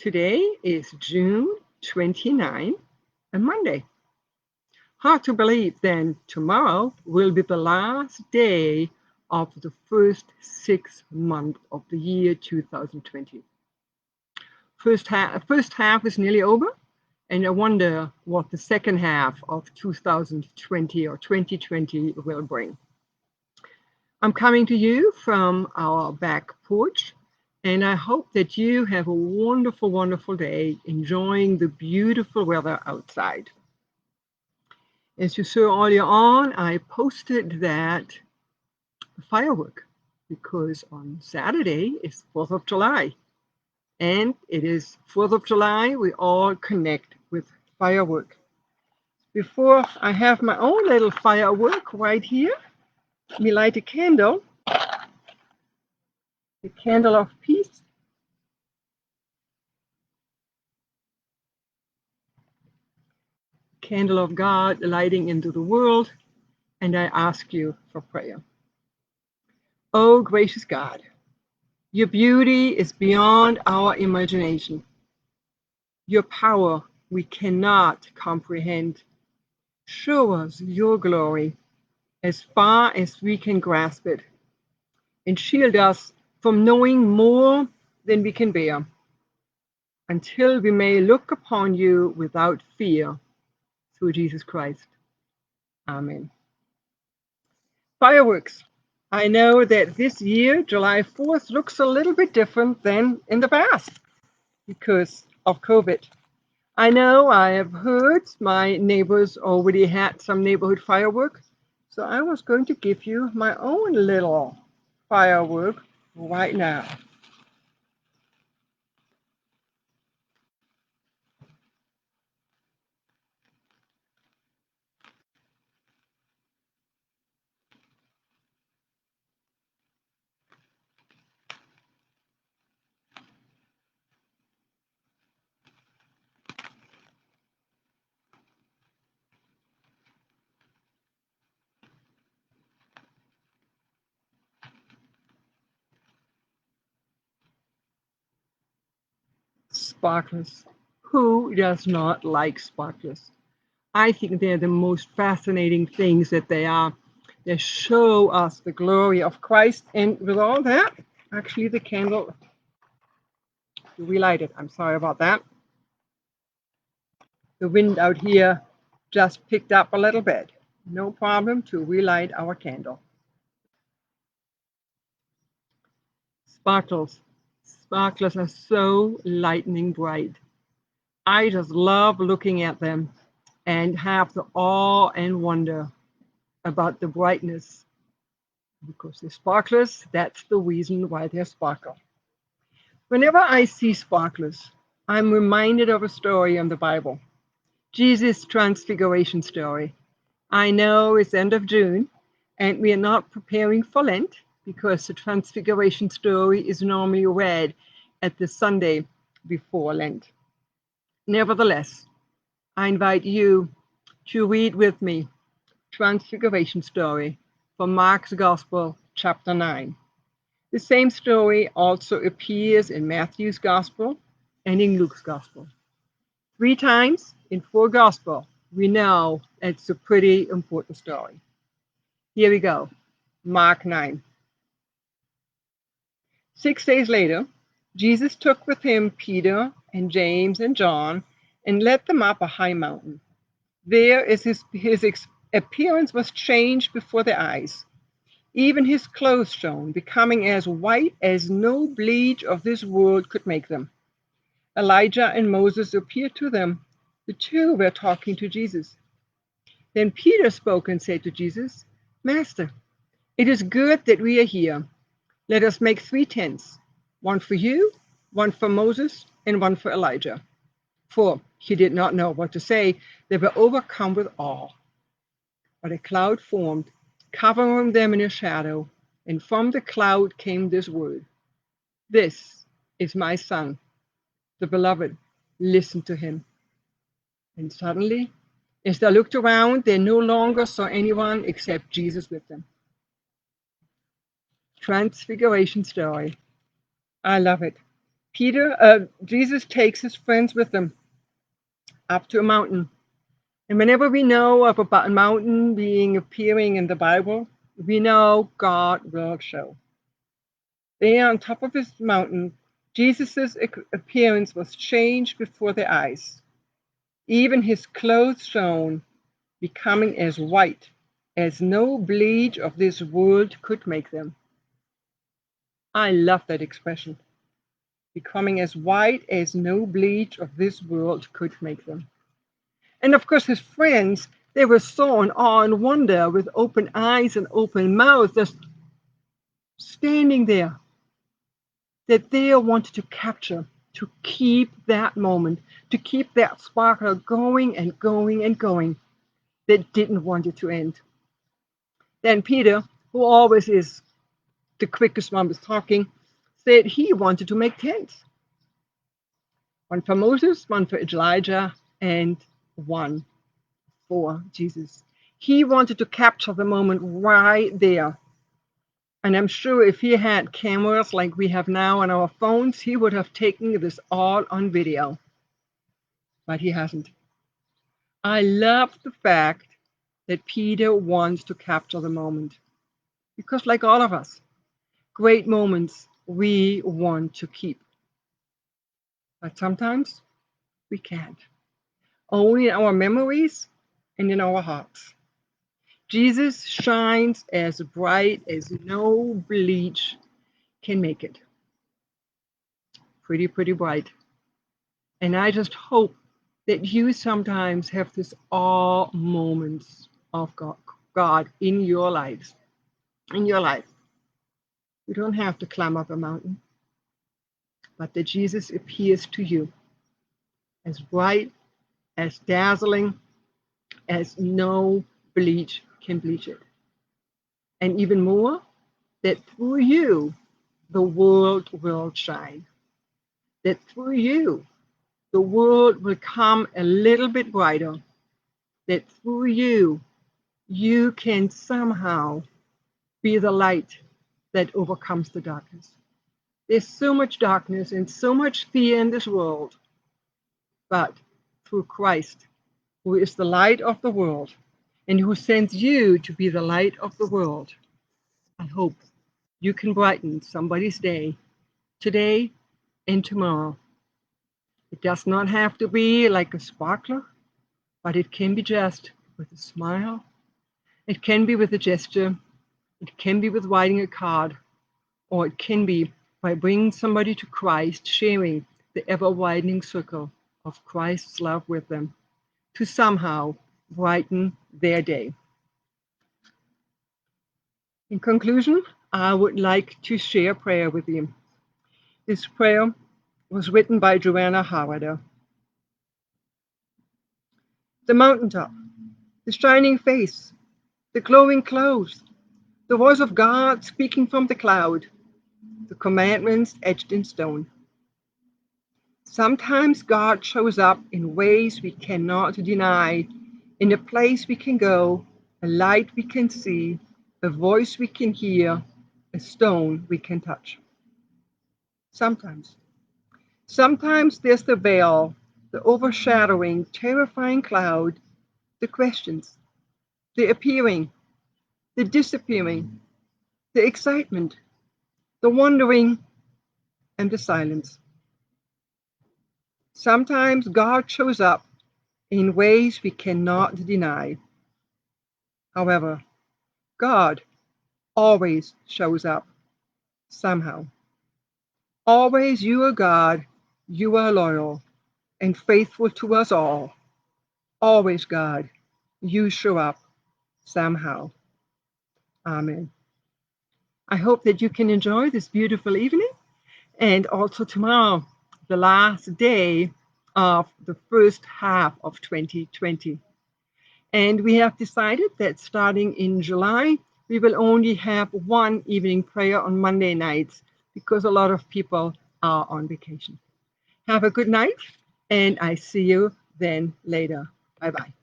Today is June 29, a Monday. Hard to believe then tomorrow will be the last day of the first 6 months of the year 2020. First half is nearly over, and I wonder what the second half of 2020 or 2020 will bring. I'm coming to you from our back porch, and I hope that you have a wonderful, wonderful day enjoying the beautiful weather outside. As you saw earlier on, I posted that firework because on Saturday is 4th of July. And it is 4th of July, we all connect with firework. Before I have my own little firework right here, we light a candle, the candle of peace. Candle of God lighting into the world, and I ask you for prayer. Oh, gracious God, your beauty is beyond our imagination. Your power we cannot comprehend. Show us your glory as far as we can grasp it, and shield us from knowing more than we can bear, until we may look upon you without fear, through Jesus Christ. Amen. Fireworks. I know that this year, July 4th, looks a little bit different than in the past because of COVID. I know I have heard my neighbors already had some neighborhood fireworks, so I was going to give you my own little firework right now. Sparklers. Who does not like sparklers? I think they're the most fascinating things that they are. They show us the glory of Christ, and with all that, actually the candle, relight it. I'm sorry about that. The wind out here just picked up a little bit. No problem to relight our candle. Sparkles. Sparklers are so lightning bright. I just love looking at them and have the awe and wonder about the brightness. Because they're sparklers, that's the reason why they sparkle. Whenever I see sparklers, I'm reminded of a story in the Bible. Jesus' transfiguration story. I know it's end of June, and we are not preparing for Lent because the transfiguration story is normally read at the Sunday before Lent. Nevertheless, I invite you to read with me Transfiguration story from Mark's Gospel, chapter 9. The same story also appears in Matthew's Gospel and in Luke's Gospel. 3 times in 4 Gospels, we know it's a pretty important story. Here we go, Mark 9. 6 days later, Jesus took with him Peter and James and John and led them up a high mountain. There his appearance was changed before their eyes. Even his clothes shone, becoming as white as no bleach of this world could make them. Elijah and Moses appeared to them. The two were talking to Jesus. Then Peter spoke and said to Jesus, Master, it is good that we are here. Let us make 3 tents, one for you, one for Moses, and one for Elijah. For he did not know what to say. They were overcome with awe. But a cloud formed, covering them in a shadow, and from the cloud came this word, This is my son, the beloved. Listen to him. And suddenly, as they looked around, they no longer saw anyone except Jesus with them. Transfiguration story. I love it. Jesus takes his friends with him up to a mountain. And whenever we know of a mountain being appearing in the Bible, we know God will show. There on top of his mountain, Jesus' appearance was changed before their eyes. Even his clothes shone, becoming as white as no bleach of this world could make them. I love that expression. Becoming as white as no bleach of this world could make them. And of course, his friends, they were so in awe and wonder with open eyes and open mouths, just standing there, that they wanted to capture, to keep that moment, to keep that sparkle going and going and going. They didn't want it to end. Then Peter, who always is the quickest one with talking, said he wanted to make tents. One for Moses, one for Elijah, and one for Jesus. He wanted to capture the moment right there. And I'm sure if he had cameras like we have now on our phones, he would have taken this all on video. But he hasn't. I love the fact that Peter wants to capture the moment. Because, like all of us, great moments we want to keep. But sometimes we can't. Only in our memories and in our hearts. Jesus shines as bright as no bleach can make it. Pretty, pretty bright. And I just hope that you sometimes have this awe moments of God in your lives. In your life. You don't have to climb up a mountain, but that Jesus appears to you as bright, as dazzling, as no bleach can bleach it. And even more, that through you, the world will shine. That through you, the world will come a little bit brighter. That through you, you can somehow be the light that overcomes the darkness. There's so much darkness and so much fear in this world, but through Christ, who is the light of the world and who sends you to be the light of the world, I hope you can brighten somebody's day today and tomorrow. It does not have to be like a sparkler, but it can be just with a smile. It can be with a gesture. It can be with writing a card, or it can be by bringing somebody to Christ, sharing the ever-widening circle of Christ's love with them to somehow brighten their day. In conclusion, I would like to share a prayer with you. This prayer was written by Joanna Harwader. The mountaintop, the shining face, the glowing clothes, the voice of God speaking from the cloud, the commandments etched in stone. Sometimes God shows up in ways we cannot deny, in a place we can go, a light we can see, a voice we can hear, a stone we can touch. Sometimes. Sometimes there's the veil, the overshadowing, terrifying cloud, the questions, the appearing, the disappearing, the excitement, the wondering, and the silence. Sometimes God shows up in ways we cannot deny. However, God always shows up somehow. Always you are God, you are loyal and faithful to us all. Always God, you show up somehow. Amen. I hope that you can enjoy this beautiful evening and also tomorrow, the last day of the first half of 2020. And we have decided that starting in July, we will only have one evening prayer on Monday nights because a lot of people are on vacation. Have a good night, and I see you then later. Bye-bye.